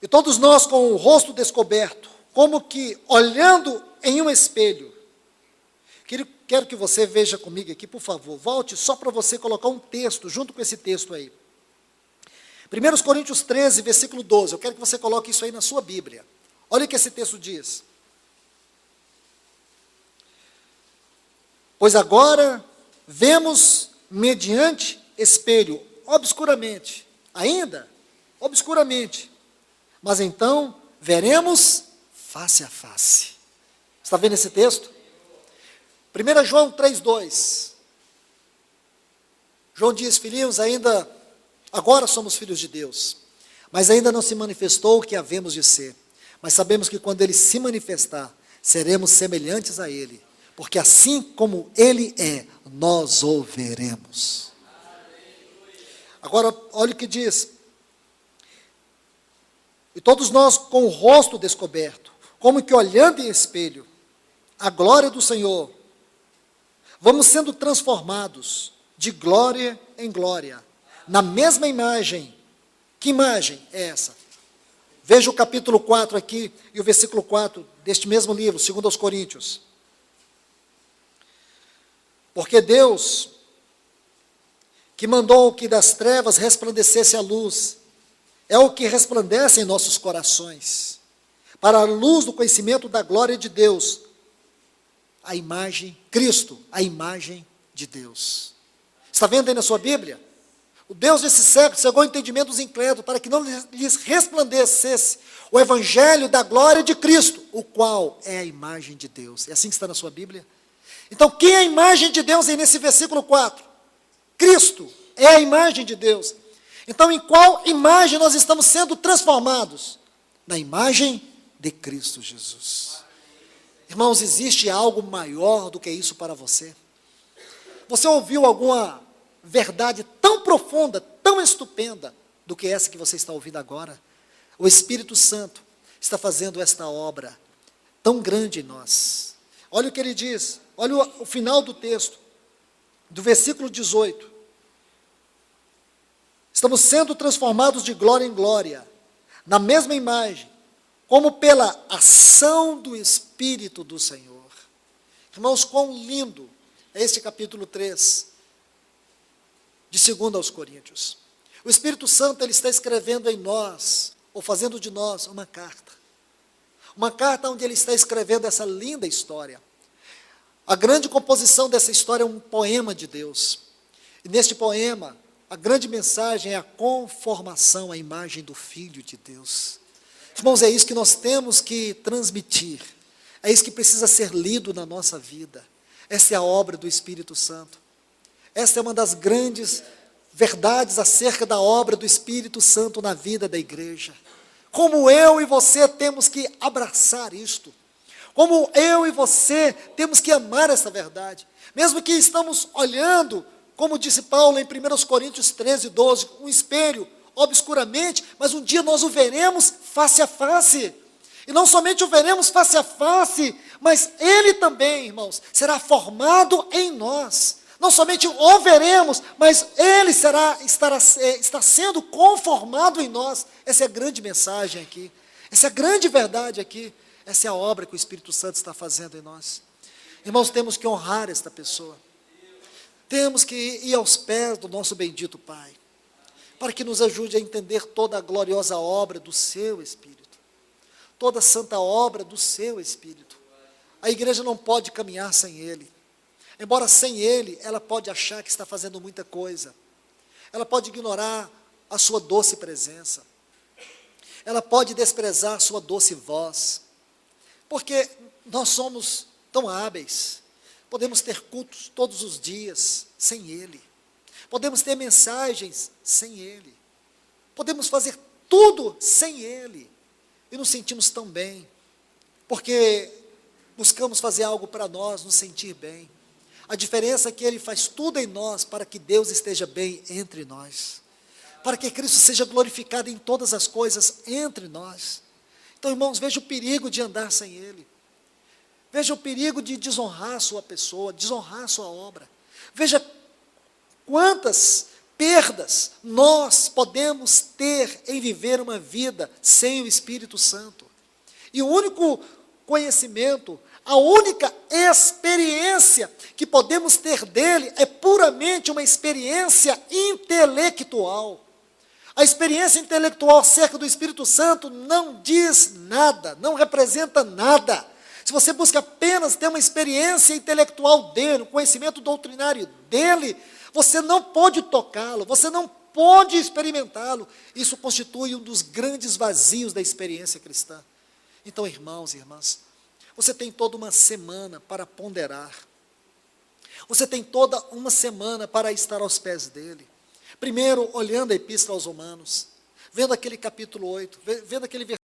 E todos nós com o rosto descoberto, como que olhando em um espelho. Quero que você veja comigo aqui, por favor, volte só para você colocar um texto, junto com esse texto aí. 1 Coríntios 13, versículo 12, eu quero que você coloque isso aí na sua Bíblia. Olha o que esse texto diz. Pois agora vemos mediante espelho, obscuramente, ainda obscuramente, mas então veremos face a face. Está vendo esse texto? 1 João 3,2. João diz, filhinhos, agora somos filhos de Deus, mas ainda não se manifestou o que havemos de ser. Mas sabemos que quando Ele se manifestar, seremos semelhantes a Ele, porque assim como Ele é, nós o veremos. Agora, olha o que diz. E todos nós com o rosto descoberto, como que olhando em espelho, a glória do Senhor, vamos sendo transformados de glória em glória, na mesma imagem. Que imagem é essa? Veja o capítulo 4 aqui, e o versículo 4 deste mesmo livro, 2 aos Coríntios. Porque Deus, que mandou que das trevas resplandecesse a luz, é o que resplandece em nossos corações, para a luz do conhecimento da glória de Deus, a imagem, Cristo, a imagem de Deus. Está vendo aí na sua Bíblia? O Deus desse século cegou o entendimento dos incrédulos, para que não lhes resplandecesse o evangelho da glória de Cristo, o qual é a imagem de Deus. É assim que está na sua Bíblia? Então, quem é a imagem de Deus aí nesse versículo 4? Cristo é a imagem de Deus. Então, em qual imagem nós estamos sendo transformados? Na imagem de Cristo Jesus. Irmãos, existe algo maior do que isso para você? Você ouviu alguma verdade tão profunda, tão estupenda, do que essa que você está ouvindo agora? O Espírito Santo está fazendo esta obra tão grande em nós. Olha o que ele diz, olha o final do texto, do versículo 18. Estamos sendo transformados de glória em glória, na mesma imagem, como pela ação do Espírito do Senhor. Irmãos, quão lindo é este capítulo 3, de 2 aos Coríntios. O Espírito Santo, ele está escrevendo em nós, ou fazendo de nós uma carta. Uma carta onde ele está escrevendo essa linda história. A grande composição dessa história é um poema de Deus. E neste poema, a grande mensagem é a conformação à imagem do Filho de Deus. Irmãos, é isso que nós temos que transmitir. É isso que precisa ser lido na nossa vida. Essa é a obra do Espírito Santo. Essa é uma das grandes verdades acerca da obra do Espírito Santo na vida da igreja. Como eu e você temos que abraçar isto. Como eu e você temos que amar essa verdade. Mesmo que estamos olhando, como disse Paulo em 1 Coríntios 13, 12, um espelho, obscuramente, mas um dia nós o veremos face a face. E não somente o veremos face a face, mas ele também, irmãos, será formado em nós. Não somente o veremos, mas ele está sendo conformado em nós. Essa é a grande mensagem aqui. Essa é a grande verdade aqui. Essa é a obra que o Espírito Santo está fazendo em nós. Irmãos, temos que honrar esta pessoa. Temos que ir aos pés do nosso bendito Pai, para que nos ajude a entender toda a gloriosa obra do seu Espírito. Toda a santa obra do seu Espírito. A igreja não pode caminhar sem Ele. Embora sem Ele, ela pode achar que está fazendo muita coisa. Ela pode ignorar a sua doce presença. Ela pode desprezar a sua doce voz. Porque nós somos tão hábeis. Podemos ter cultos todos os dias sem Ele. Podemos ter mensagens sem Ele. Podemos fazer tudo sem Ele. E nos sentimos tão bem. Porque buscamos fazer algo para nós, nos sentir bem. A diferença é que Ele faz tudo em nós para que Deus esteja bem entre nós. Para que Cristo seja glorificado em todas as coisas entre nós. Então, irmãos, veja o perigo de andar sem Ele. Veja o perigo de desonrar a sua pessoa, desonrar a sua obra. Veja quantas perdas nós podemos ter em viver uma vida sem o Espírito Santo. E o único conhecimento, a única experiência que podemos ter dele é puramente uma experiência intelectual. A experiência intelectual acerca do Espírito Santo não diz nada, não representa nada. Se você busca apenas ter uma experiência intelectual dele, um conhecimento doutrinário dele, você não pode tocá-lo, você não pode experimentá-lo. Isso constitui um dos grandes vazios da experiência cristã. Então, irmãos e irmãs, você tem toda uma semana para ponderar. Você tem toda uma semana para estar aos pés dele. Primeiro, olhando a Epístola aos Romanos, vendo aquele capítulo 8, vendo aquele versículo.